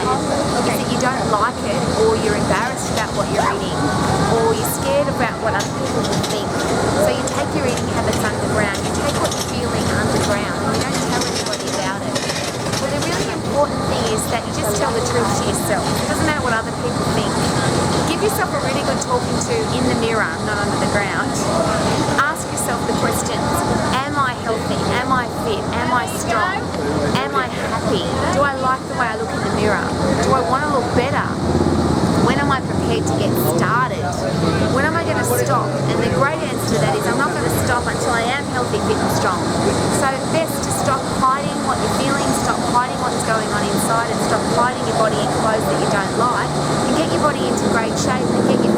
is that you don't like it, or you're embarrassed about what you're eating, or you're scared about what other people will think. So you take your eating habits underground, you take what you're feeling underground, and you don't tell anybody about it. Well, the really important thing is that you just tell the truth to yourself. It doesn't matter what other people think. Give yourself a really good talking to in the mirror, not under the ground. Ask yourself the questions. Am I healthy? Am I fit? Am I strong? Am I happy? Do I like the way I look in the mirror? Do I want to look better? When am I prepared to get started? When am I going to stop? And the great answer to that is I'm not going to stop until I am healthy, fit and strong. So it's best to stop hiding what you're feeling, stop hiding what's going on inside, and stop hiding your body in clothes that you don't like, and get your body into great shape and get your